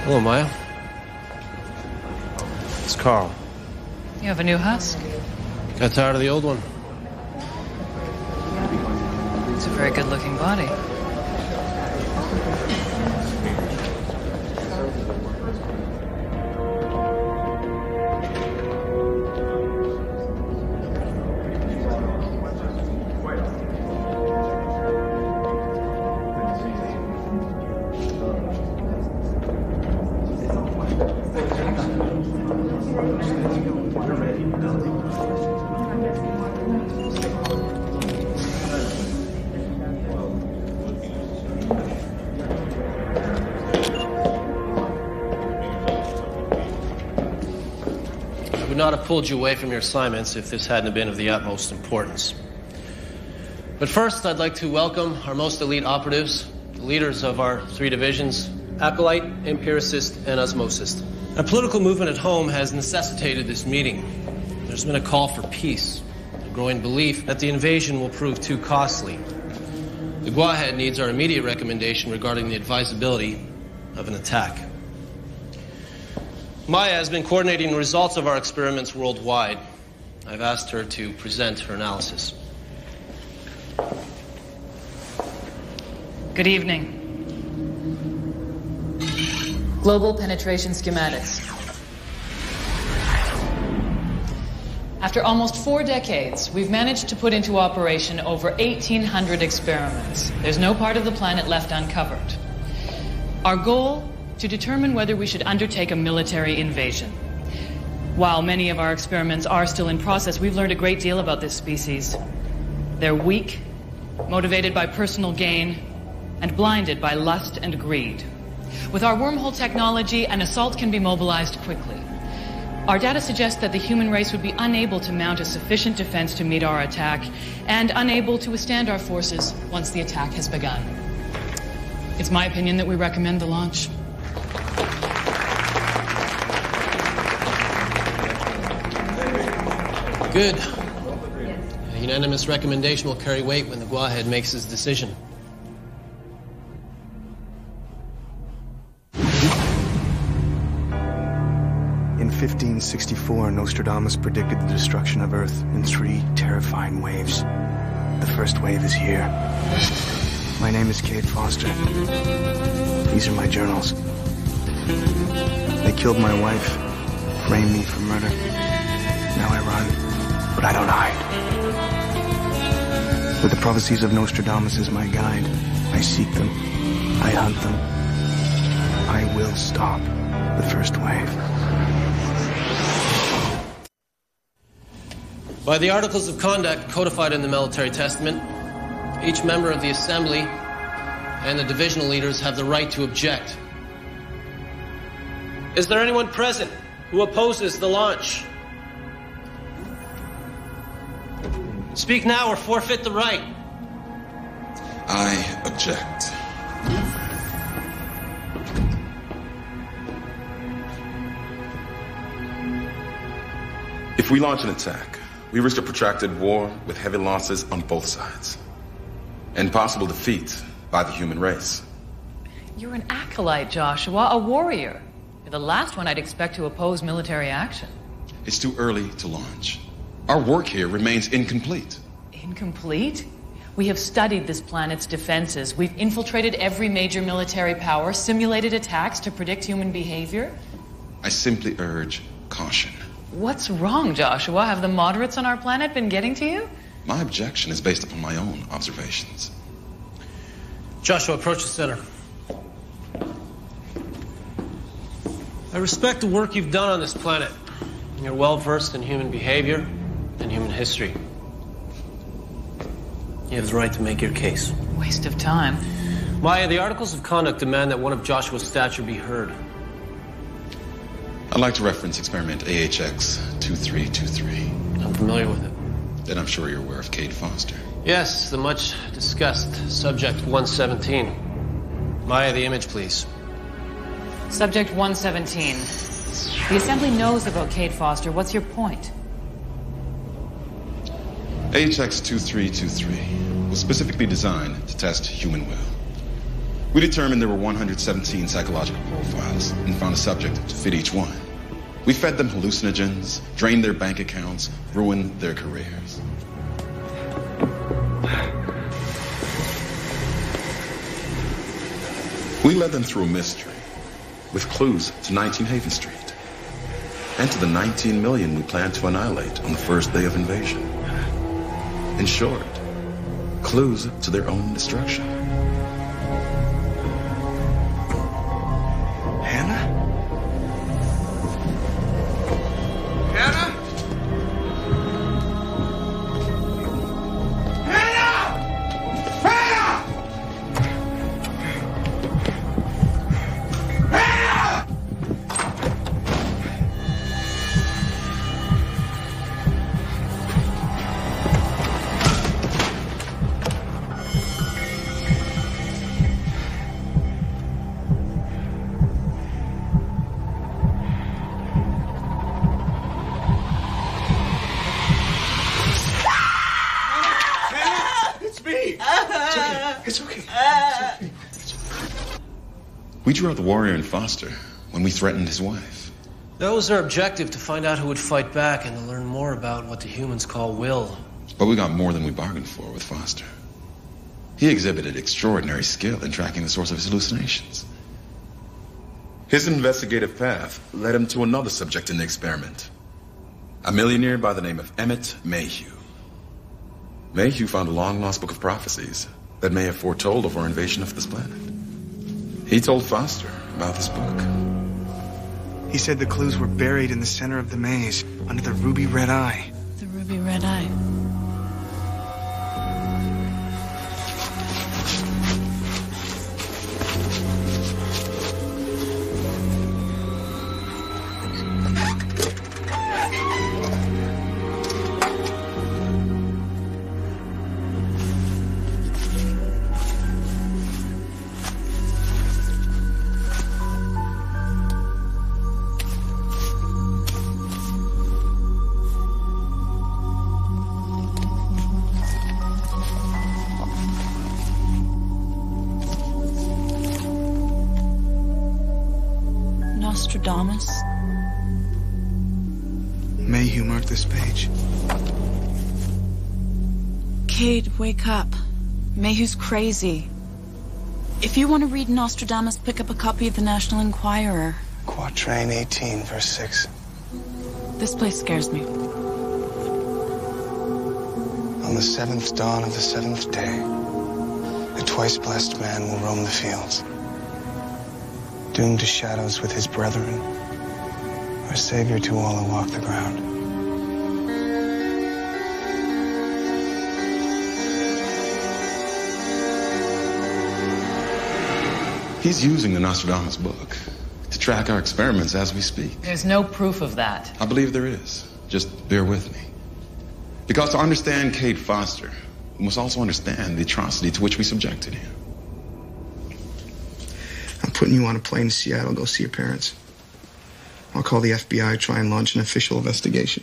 Hello, Maya. It's Carl. You have a new husk. Got tired of the old one? It's a very good-looking body. I would not have pulled you away from your assignments if this hadn't been of the utmost importance. But first, I'd like to welcome our most elite operatives, the leaders of our 3 divisions, Acolyte, Empiricist, and Osmosist. A political movement at home has necessitated this meeting. There's been a call for peace, a growing belief that the invasion will prove too costly. The Guahead needs our immediate recommendation regarding the advisability of an attack. Maya has been coordinating the results of our experiments worldwide. I've asked her to present her analysis. Good evening. Global penetration schematics. After almost 4 decades, we've managed to put into operation over 1,800 experiments. There's no part of the planet left uncovered. Our goal, to determine whether we should undertake a military invasion. While many of our experiments are still in process, we've learned a great deal about this species. They're weak, motivated by personal gain, and blinded by lust and greed. With our wormhole technology, an assault can be mobilized quickly. Our data suggests that the human race would be unable to mount a sufficient defense to meet our attack, and unable to withstand our forces once the attack has begun. It's my opinion that we recommend the launch. Good. A unanimous recommendation will carry weight when the Guahead makes his decision. In 1564, Nostradamus predicted the destruction of Earth in 3 terrifying waves. The first wave is here. My name is Cade Foster. These are my journals. They killed my wife, framed me for murder. Now I run, but I don't hide. With the prophecies of Nostradamus as my guide, I seek them, I hunt them. I will stop the first wave. By the Articles of Conduct codified in the Military Testament, each member of the Assembly and the divisional leaders have the right to object. Is there anyone present who opposes the launch? Speak now or forfeit the right. I object. If we launch an attack, we risk a protracted war with heavy losses on both sides. And possible defeat by the human race. You're an acolyte, Joshua, a warrior. You're the last one I'd expect to oppose military action. It's too early to launch. Our work here remains incomplete. Incomplete? We have studied this planet's defenses. We've infiltrated every major military power, simulated attacks to predict human behavior. I simply urge caution. What's wrong, Joshua? Have the moderates on our planet been getting to you? My objection is based upon my own observations. Joshua, approach the center. I respect the work you've done on this planet. You're well-versed in human behavior and human history. You have the right to make your case. Waste of time. Maya, the Articles of Conduct demand that one of Joshua's stature be heard. I'd like to reference experiment AHX-2323. I'm familiar with it. Then I'm sure you're aware of Cade Foster. Yes, the much-discussed Subject 117. Maya, the image, please. Subject 117. The Assembly knows about Cade Foster. What's your point? AHX-2323 was specifically designed to test human will. We determined there were 117 psychological profiles and found a subject to fit each one. We fed them hallucinogens, drained their bank accounts, ruined their careers. We led them through a mystery with clues to 19 Haven Street and to the 19 million we planned to annihilate on the first day of invasion. In short, clues to their own destruction. Hannah? Hannah? It's okay. We drew out the warrior in Foster when we threatened his wife. That was our objective, to find out who would fight back and to learn more about what the humans call will. But we got more than we bargained for with Foster. He exhibited extraordinary skill in tracking the source of his hallucinations. His investigative path led him to another subject in the experiment. A millionaire by the name of Emmett Mayhew. Mayhew found a long-lost book of prophecies that may have foretold of our invasion of this planet. He told Foster about this book. He said the clues were buried in the center of the maze, under the ruby red eye. The ruby red eye. Nostradamus. Mayhew marked this page. Cade, wake up. Mayhew's crazy. If you want to read Nostradamus, pick up a copy of the National Enquirer. Quatrain 18, verse 6. This place scares me. On the seventh dawn of the seventh day, a twice-blessed man will roam the fields, doomed to shadows with his brethren, our savior to all who walk the ground. He's using the Nostradamus book to track our experiments as we speak. There's no proof of that. I believe there is. Just bear with me. Because to understand Cade Foster, we must also understand the atrocity to which we subjected him. I'm putting you on a plane to Seattle, go see your parents. I'll call the FBI, try and launch an official investigation.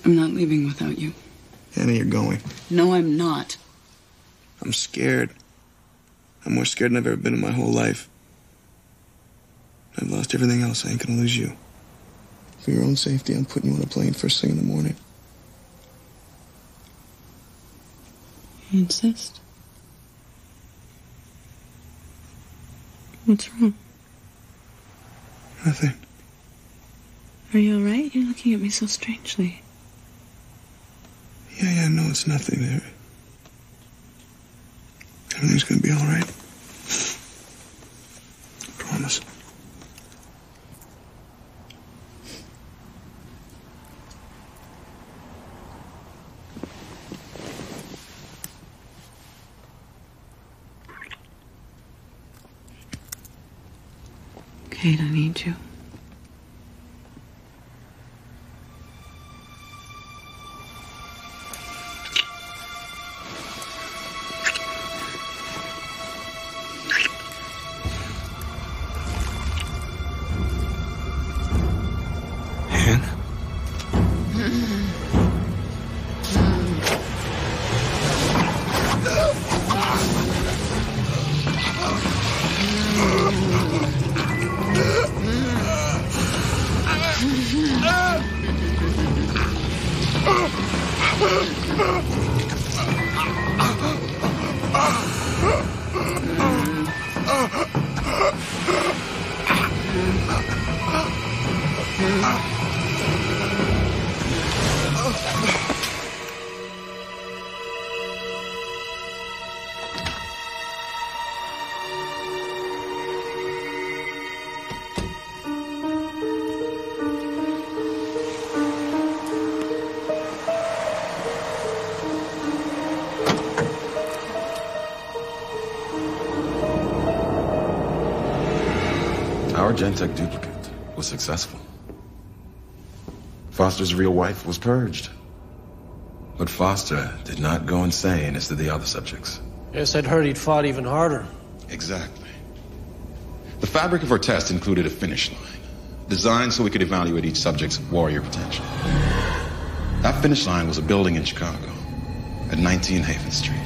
I'm not leaving without you. Anna, you're going. No, I'm not. I'm scared. I'm more scared than I've ever been in my whole life. I've lost everything else. I ain't gonna lose you. For your own safety, I'm putting you on a plane first thing in the morning. You insist? What's wrong? Nothing. Are you all right? You're looking at me so strangely. Yeah, no, it's nothing there. Everything's gonna be all right. I promise. Cade, I need you. Our Gentech duplicate was successful. Foster's real wife was purged. But Foster did not go insane as did the other subjects. Yes, I'd heard he'd fought even harder. Exactly. The fabric of our test included a finish line, designed so we could evaluate each subject's warrior potential. That finish line was a building in Chicago, at 19 Haven Street.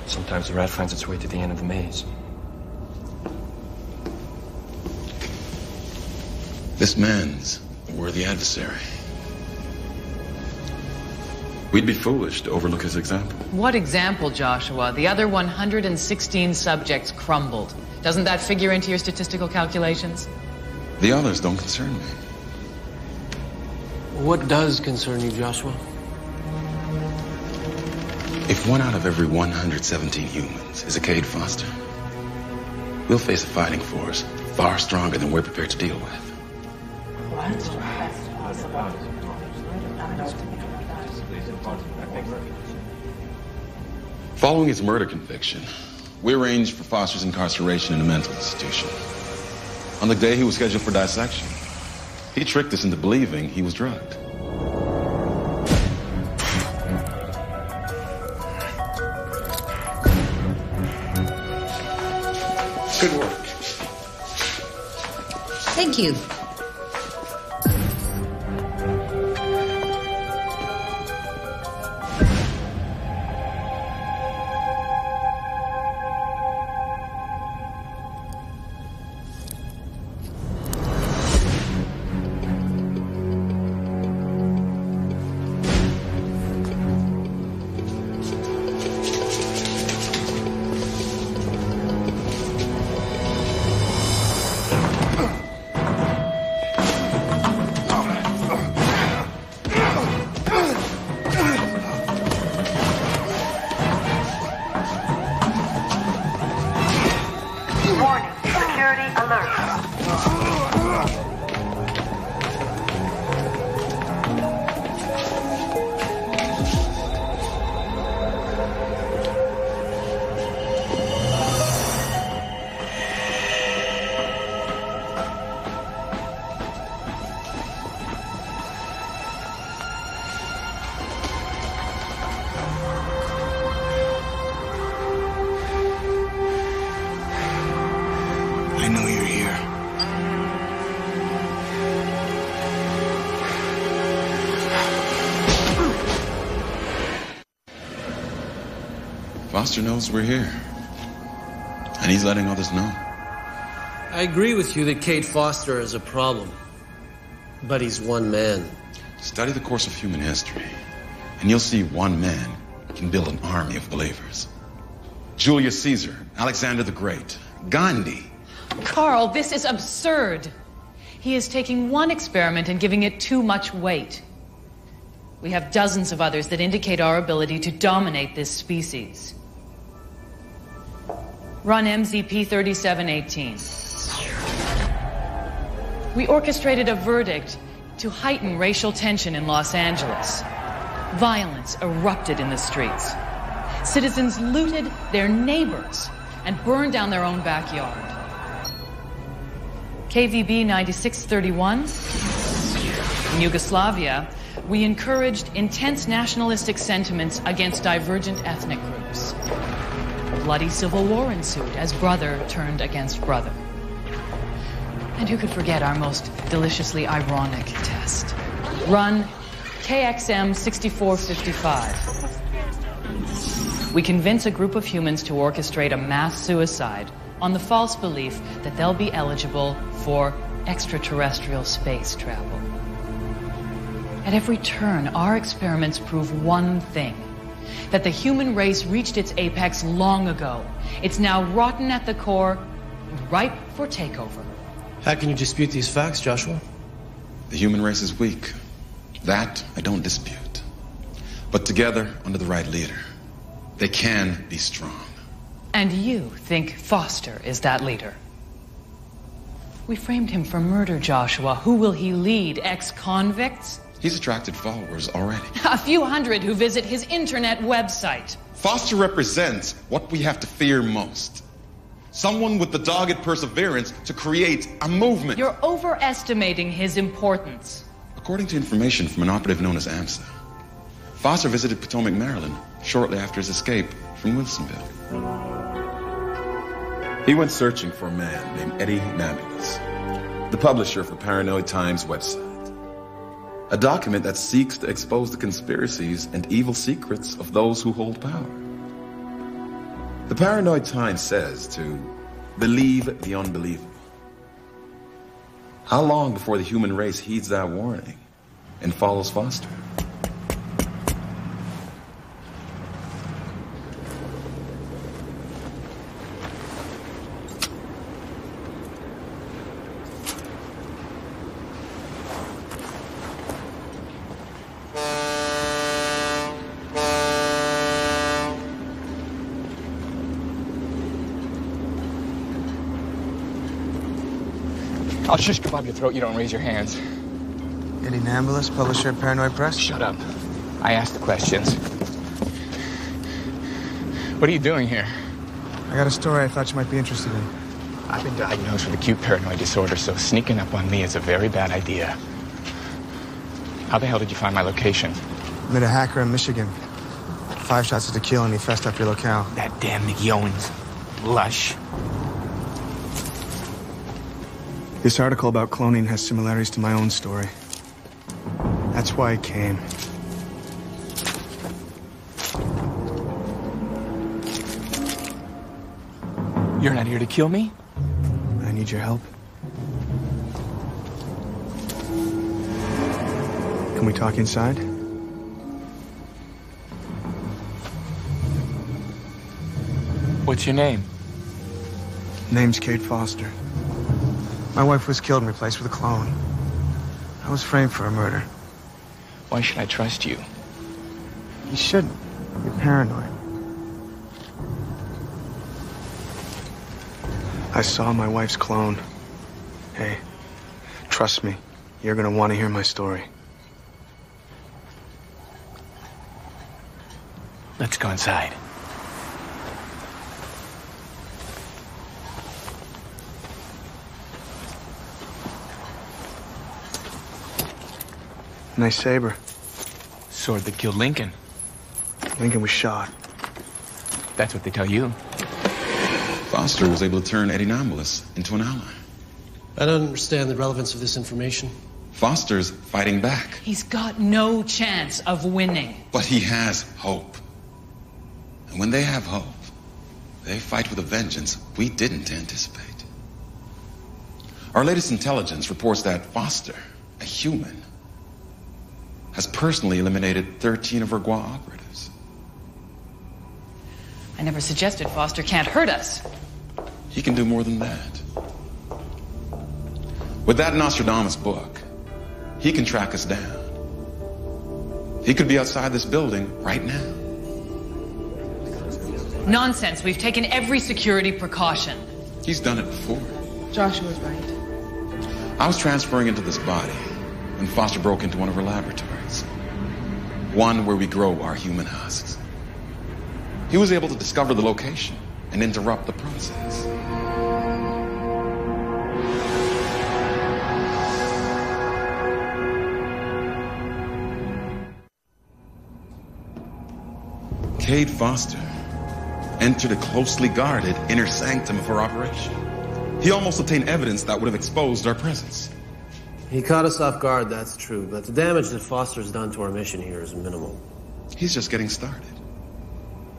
Sometimes the rat finds its way to the end of the maze. This man's a worthy adversary. We'd be foolish to overlook his example. What example, Joshua? The other 116 subjects crumbled. Doesn't that figure into your statistical calculations? The others don't concern me. What does concern you, Joshua? If 1 out of every 117 humans is a Cade Foster, we'll face a fighting force far stronger than we're prepared to deal with. Following his murder conviction, we arranged for Foster's incarceration in a mental institution. On the day he was scheduled for dissection, he tricked us into believing he was drugged. Good work. Thank you. Foster knows we're here. And he's letting others know. I agree with you that Cade Foster is a problem. But he's one man. Study the course of human history, and you'll see one man can build an army of believers. Julius Caesar, Alexander the Great, Gandhi. Carl, this is absurd. He is taking one experiment and giving it too much weight. We have dozens of others that indicate our ability to dominate this species. Run MZP3718. We orchestrated a verdict to heighten racial tension in Los Angeles. Violence erupted in the streets. Citizens looted their neighbors and burned down their own backyard. KVB 9631. In Yugoslavia, we encouraged intense nationalistic sentiments against divergent ethnic groups. A bloody civil war ensued as brother turned against brother. And who could forget our most deliciously ironic test? Run KXM 6455. We convince a group of humans to orchestrate a mass suicide on the false belief that they'll be eligible for extraterrestrial space travel. At every turn, our experiments prove one thing: that the human race reached its apex long ago. It's now rotten at the core and ripe for takeover. How can you dispute these facts, Joshua? The human race is weak. That I don't dispute. But together, under the right leader, they can be strong. And you think Foster is that leader? We framed him for murder, Joshua. Who will he lead? Ex-convicts? He's attracted followers already. A few hundred who visit his internet website. Foster represents what we have to fear most. Someone with the dogged perseverance to create a movement. You're overestimating his importance. According to information from an operative known as AMSA, Foster visited Potomac, Maryland, shortly after his escape from Wilsonville. He went searching for a man named Eddie Nameless, the publisher of the Paranoid Times website. A document that seeks to expose the conspiracies and evil secrets of those who hold power. The Paranoid Times says to believe the unbelievable. How long before the human race heeds that warning and follows Foster? I'll shish kebab your throat, you don't raise your hands. Eddie Nameless, publisher of Paranoid Press? Shut up. I asked the questions. What are you doing here? I got a story I thought you might be interested in. I've been diagnosed with acute paranoid disorder, so sneaking up on me is a very bad idea. How the hell did you find my location? Met a hacker in Michigan. 5 shots at the kill and he fessed up your locale. That damn McYowen's lush. This article about cloning has similarities to my own story. That's why I came. You're not here to kill me? I need your help. Can we talk inside? What's your name? Name's Cade Foster. My wife was killed and replaced with a clone. I was framed for a murder. Why should I trust you? You shouldn't. You're paranoid. I saw my wife's clone. Hey, trust me, you're gonna want to hear my story. Let's go inside. Nice saber. Sword that killed Lincoln. Lincoln was shot. That's what they tell you. Foster was able to turn Eddie Nameless into an ally. I don't understand the relevance of this information. Foster's fighting back. He's got no chance of winning. But he has hope. And when they have hope, they fight with a vengeance we didn't anticipate. Our latest intelligence reports that Foster, a human, has personally eliminated 13 of our Gua operatives. I never suggested Foster can't hurt us. He can do more than that. With that Nostradamus book, he can track us down. He could be outside this building right now. Nonsense. We've taken every security precaution. He's done it before. Joshua's right. I was transferring into this body when Foster broke into one of our laboratories. One where we grow our human husks. He was able to discover the location and interrupt the process. Cade Foster entered a closely guarded inner sanctum of our operation. He almost obtained evidence that would have exposed our presence. He caught us off guard, that's true, but the damage that Foster's done to our mission here is minimal. He's just getting started.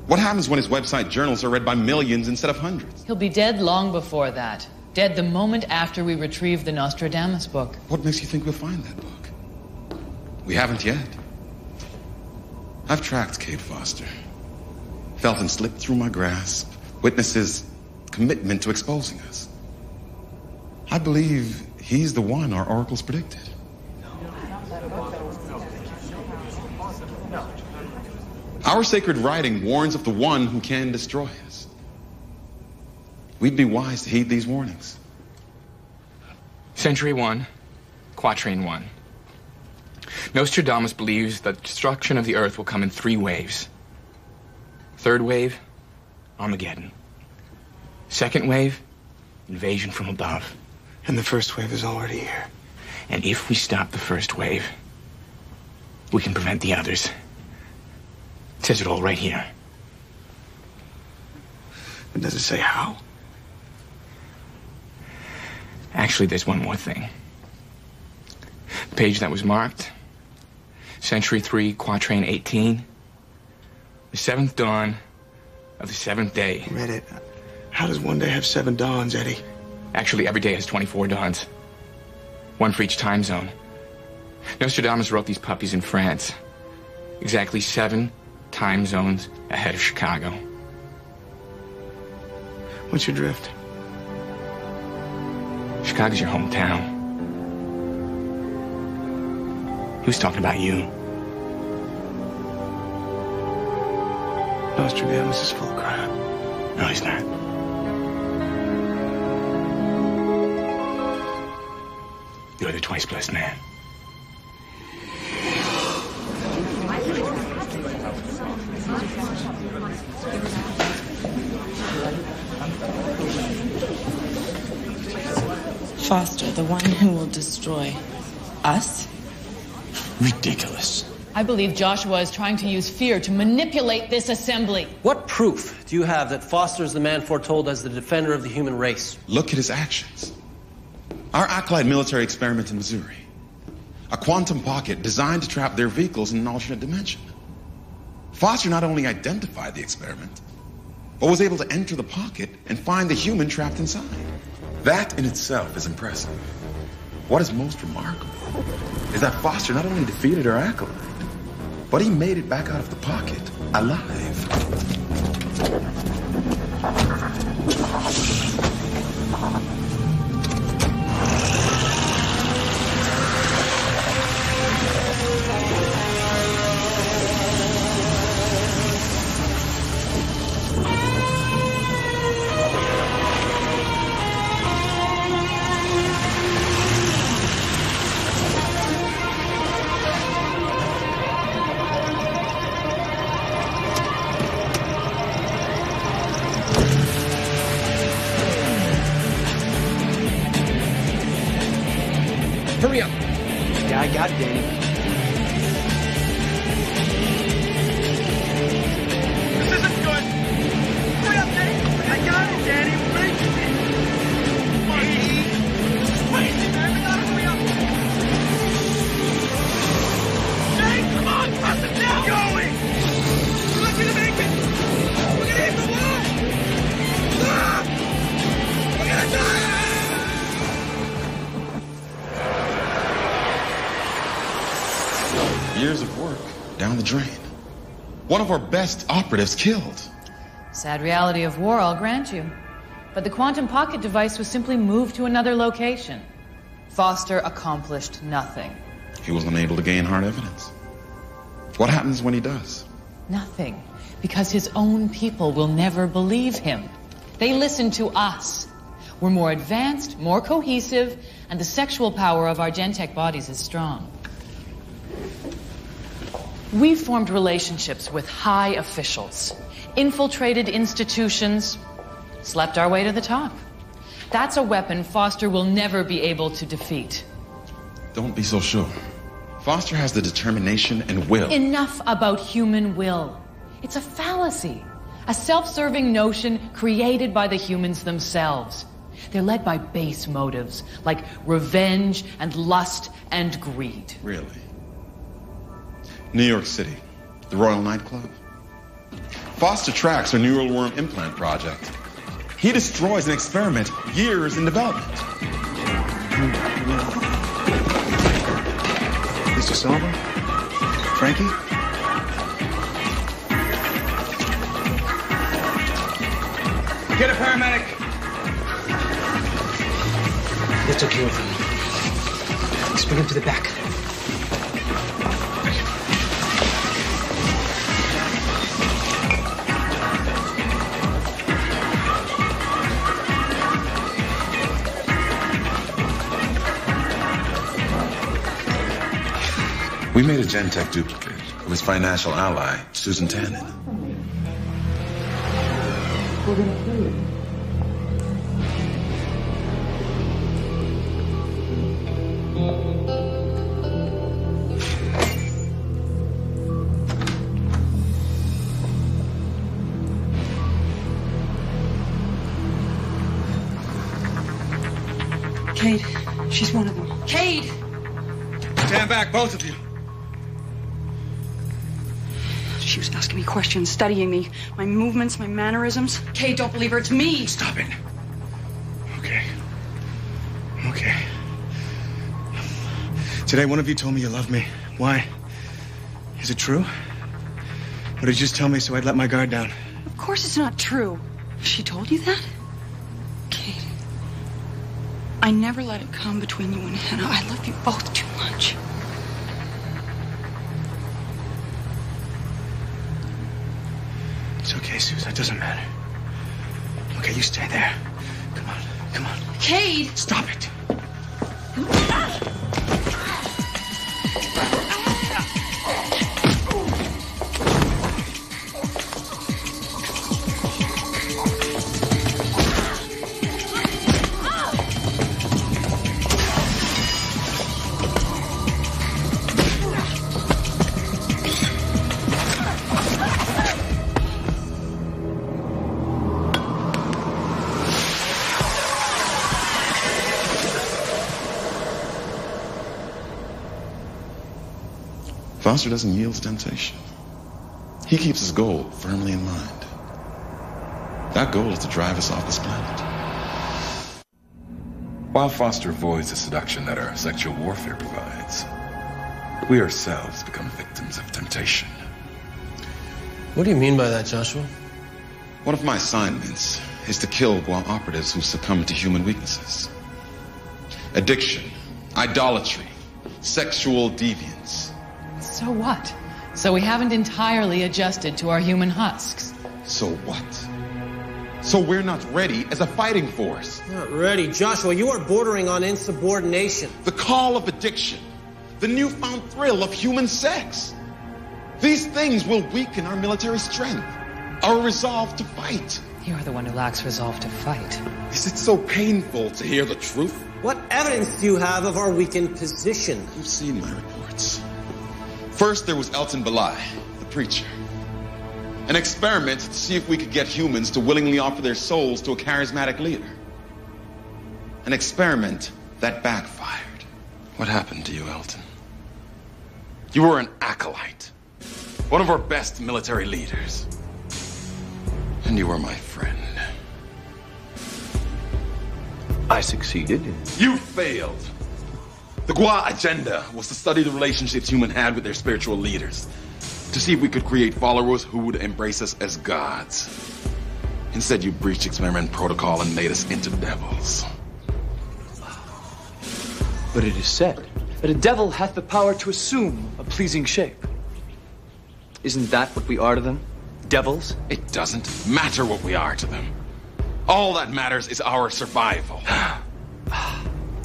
What happens when his website journals are read by millions instead of hundreds? He'll be dead long before that. Dead the moment after we retrieve the Nostradamus book. What makes you think we'll find that book? We haven't yet. I've tracked Cade Foster. Felt him slip through my grasp. Witnessed his commitment to exposing us. I believe he's the one our oracles predicted. Our sacred writing warns of the one who can destroy us. We'd be wise to heed these warnings. Century 1, Quatrain 1. Nostradamus believes that destruction of the Earth will come in 3 waves. Third wave, Armageddon. Second wave, invasion from above. And the first wave is already here. And if we stop the first wave, we can prevent the others. It says it all right here. But does it say how? Actually, there's one more thing. The page that was marked, Century 3, Quatrain 18. The 7th dawn of the 7th day. Read it. How does one day have 7 dawns, Eddie? Actually, every day has 24 dawns. One for each time zone. Nostradamus wrote these puppies in France. Exactly 7 time zones ahead of Chicago. What's your drift? Chicago's your hometown. He was talking about you. Nostradamus is full of crap. No, he's not. You're the twice blessed man. Foster, the one who will destroy us? Ridiculous. I believe Joshua is trying to use fear to manipulate this assembly. What proof do you have that Foster's the man foretold as the defender of the human race? Look at his actions. Our acolyte military experiment in Missouri. A quantum pocket designed to trap their vehicles in an alternate dimension. Foster not only identified the experiment, but was able to enter the pocket and find the human trapped inside. That in itself is impressive. What is most remarkable is that Foster not only defeated our acolyte, but he made it back out of the pocket alive. Hurry up. Yeah, I got it, Danny. This isn't good. Hurry up, Danny. I got it, Danny. We're making it. Come on, Danny. Wait, man. We gotta hurry up. Danny, come on. Press it down. Going. We're lucky to make it. Years of work down the drain. One of our best operatives killed. Sad reality of war, I'll grant you. But the quantum pocket device was simply moved to another location. Foster accomplished nothing. He was unable to gain hard evidence. What happens when he does? Nothing. Because his own people will never believe him. They listen to us. We're more advanced, more cohesive, and the sexual power of our Gentech bodies is strong. We've formed relationships with high officials, infiltrated institutions, slept our way to the top. That's a weapon Foster will never be able to defeat. Don't be so sure. Foster has the determination and will. Enough about human will. It's a fallacy. A self-serving notion created by the humans themselves. They're led by base motives, like revenge and lust and greed. Really? New York City, the Royal Nightclub. Foster tracks her neural worm implant project. He destroys an experiment years in development. Mr. Silver? Frankie? Get a paramedic. Let's take care of him. Let's bring him to the back. We made a Gentech duplicate of his financial ally, Susan Tannen. We're gonna kill you. Cade, she's one of them. Cade! Stand back, both of you. She was asking me questions, studying me, my movements, my mannerisms. Cade, don't believe her, it's me! Stop it. Okay. Okay. Today, one of you told me you love me. Why? Is it true? Or did you just tell me so I'd let my guard down? Of course it's not true. She told you that? Cade, I never let it come between you and Hannah. I love you both too much. It's okay, Susan. It doesn't matter. Okay, you stay there. Come on. Come on. Cade! Stop it. Foster doesn't yield to temptation. He keeps his goal firmly in mind. That goal is to drive us off this planet. While Foster avoids the seduction that our sexual warfare provides, we ourselves become victims of temptation. What do you mean by that, Joshua? One of my assignments is to kill Guam operatives who succumb to human weaknesses. Addiction, idolatry, sexual deviance. So what? So we haven't entirely adjusted to our human husks. So what? So we're not ready as a fighting force. Not ready. Joshua, you are bordering on insubordination. The call of addiction, the newfound thrill of human sex. These things will weaken our military strength, our resolve to fight. You're the one who lacks resolve to fight. Is it so painful to hear the truth? What evidence do you have of our weakened position? You've seen my reports. First, there was Elton Belai, the preacher. An experiment to see if we could get humans to willingly offer their souls to a charismatic leader. An experiment that backfired. What happened to you, Elton? You were an acolyte. One of our best military leaders. And you were my friend. I succeeded. You failed. The Gua agenda was to study the relationships humans had with their spiritual leaders, to see if we could create followers who would embrace us as gods. Instead, you breached experiment protocol and made us into devils. But it is said that a devil hath the power to assume a pleasing shape. Isn't that what we are to them? Devils? It doesn't matter what we are to them. All that matters is our survival.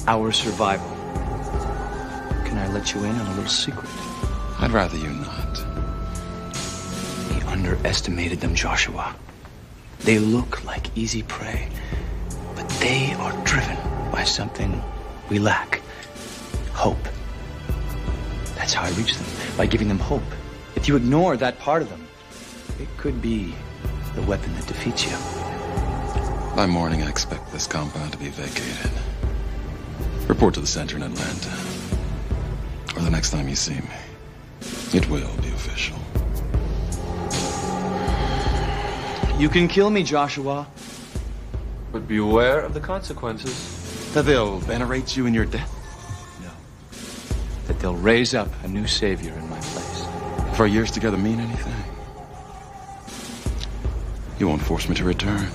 Our survival. Can I let you in on a little secret? I'd rather you not. We underestimated them, Joshua. They look like easy prey, but they are driven by something we lack. Hope. That's how I reach them, by giving them hope. If you ignore that part of them, it could be the weapon that defeats you. By morning, I expect this compound to be vacated. Report to the center in Atlanta. Or the next time you see me. It will be official. You can kill me, Joshua. But beware of the consequences. That they'll venerate you in your death? No. That they'll raise up a new savior in my place. If our years together mean anything, you won't force me to return.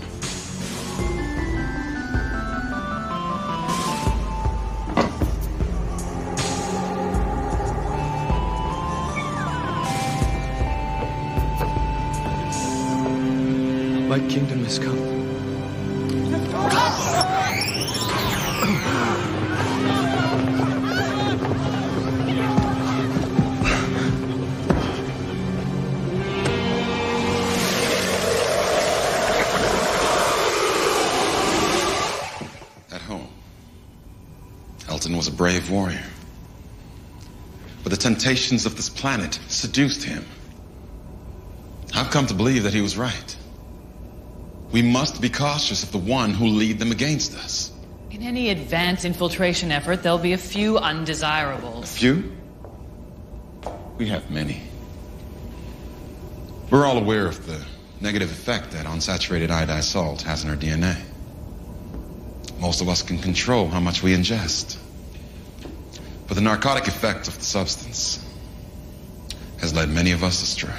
My kingdom has come. At home, Elton was a brave warrior. But the temptations of this planet seduced him. I've come to believe that he was right. We must be cautious of the one who lead them against us. In any advanced infiltration effort, there'll be a few undesirables. A few? We have many. We're all aware of the negative effect that unsaturated iodized salt has on our DNA. Most of us can control how much we ingest. But the narcotic effect of the substance has led many of us astray.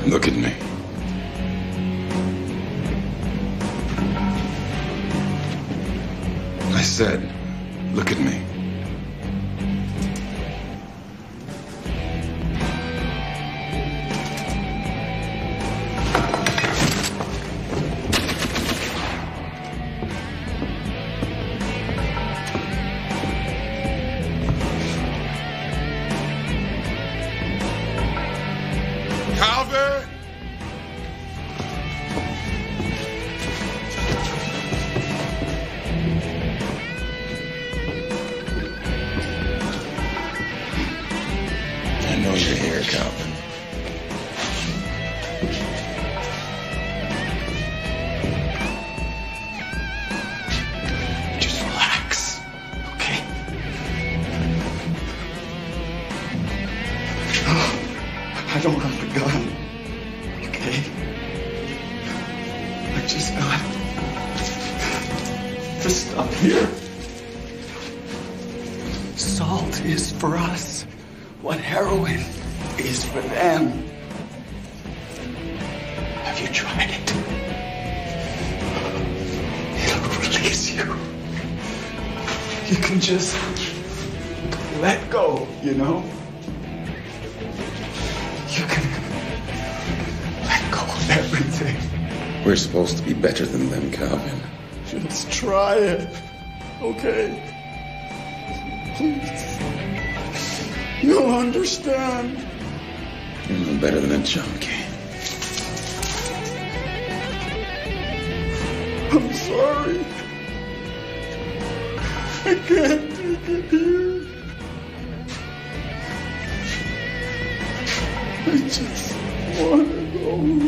Look at me. I said, look at me. Calvin! I know you're here, Calvin. Just relax, okay? I don't have a gun, okay? I just got to stop here. Salt is for us what heroin is for them. Have you tried it? It'll release you. You can just let go, you know? You can let go of everything. We're supposed to be better than them, Calvin. Just try it, okay? Please. You'll understand. You're no better than a junkie. I'm sorry. I can't take it here. I just want to go home.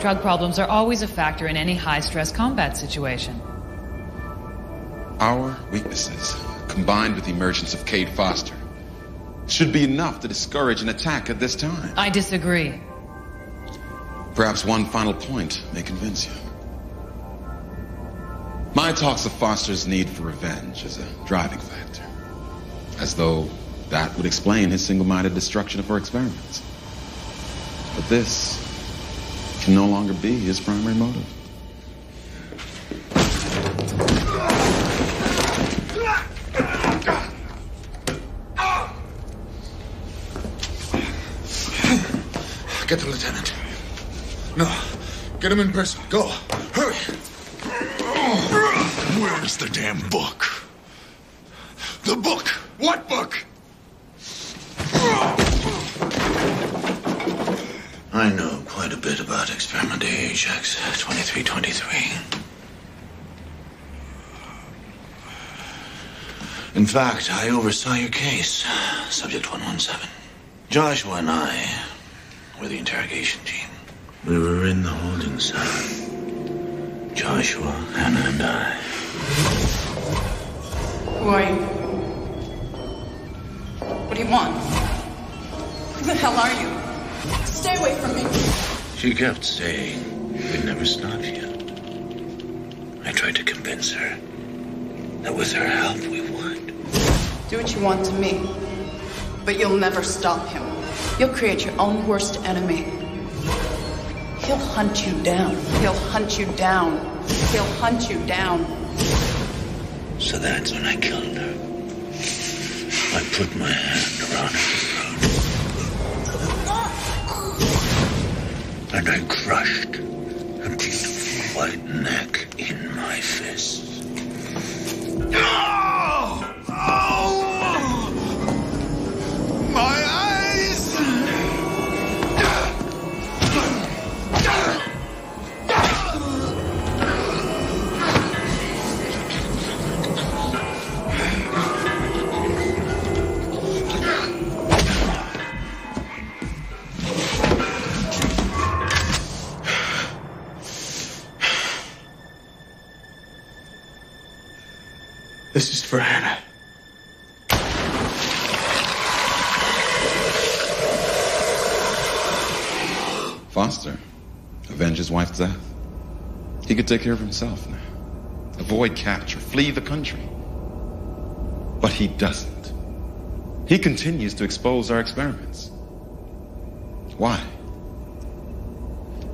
Drug problems are always a factor in any high-stress combat situation. Our weaknesses, combined with the emergence of Cade Foster, should be enough to discourage an attack at this time. I disagree. Perhaps one final point may convince you. My talks of Foster's need for revenge as a driving factor, as though that would explain his single-minded destruction of our experiments. But this can no longer be his primary motive. Get the lieutenant. No, get him in person. Go. Hurry. Where's the damn book? The book. What book? I know quite a bit about Experiment AHX 2323. In fact, I oversaw your case, Subject 117. Joshua and I were the interrogation team. We were in the holding cell. Joshua, Hannah, and I. Who are you? What do you want? Who the hell are you? Stay away from me. She kept saying we'd never stop you. I tried to convince her that with her help we would. Do what you want to me, but you'll never stop him. You'll create your own worst enemy. He'll hunt you down. He'll hunt you down. He'll hunt you down. So that's when I killed her. I put my hand around her throat. And I crushed her beautiful white neck in my fist. Oh! Oh! My eyes! This is for Hannah. Foster, avenge his wife's death. He could take care of himself now. Avoid capture, flee the country. But he doesn't. He continues to expose our experiments. Why?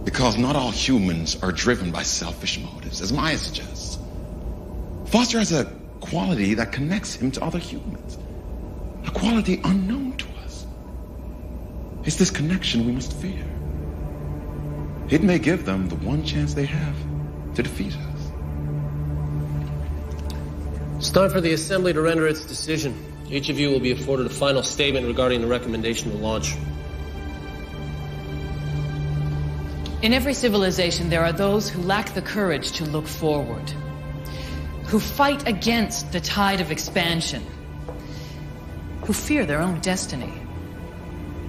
Because not all humans are driven by selfish motives, as Maya suggests. Foster has a quality that connects him to other humans. A quality unknown to us. It's this connection we must fear. It may give them the one chance they have to defeat us. It's time for the Assembly to render its decision. Each of you will be afforded a final statement regarding the recommendation to launch. In every civilization, there are those who lack the courage to look forward, who fight against the tide of expansion, who fear their own destiny.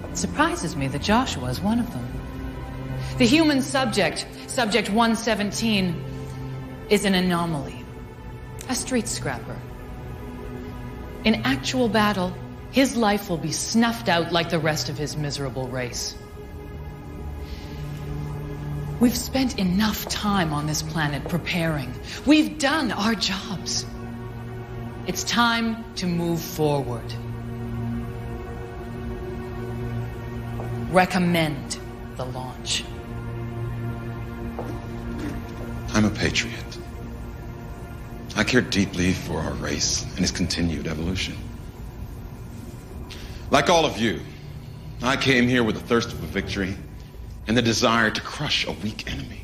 It surprises me that Joshua is one of them. The human subject, Subject 117, is an anomaly, a street scrapper. In actual battle, his life will be snuffed out like the rest of his miserable race. We've spent enough time on this planet preparing. We've done our jobs. It's time to move forward. Recommend the launch. I'm a patriot. I care deeply for our race and its continued evolution. Like all of you, I came here with a thirst for victory and the desire to crush a weak enemy.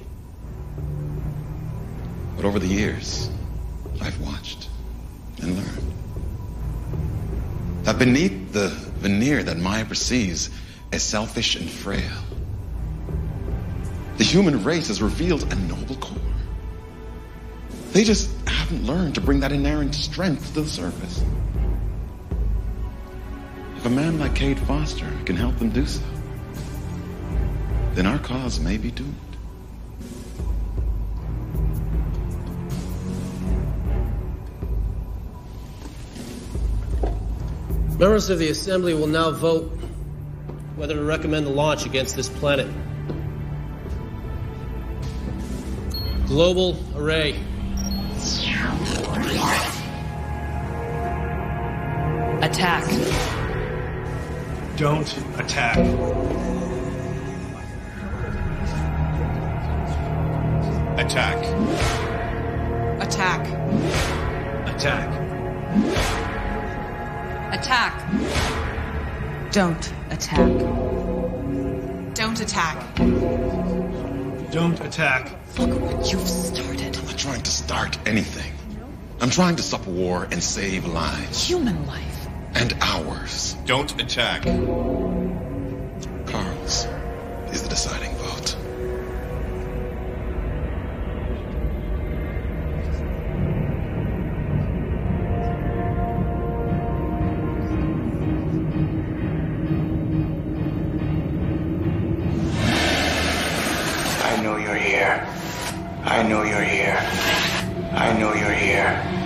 But over the years, I've watched and learned that beneath the veneer that Maya perceives as selfish and frail, the human race has revealed a noble core. They just haven't learned to bring that inherent strength to the surface. If a man like Cade Foster can help them do so, then our cause may be doomed. Members of the Assembly will now vote whether to recommend the launch against this planet. Global array. Attack. Don't attack. Attack. Attack. Attack. Attack. Don't attack. Don't attack. Don't attack. Look what you've started. I'm not trying to start anything. I'm trying to stop a war and save lives. Human life. And ours. Don't attack. Carl's is the deciding vote. I know you're here. I know you're here. I know you're here.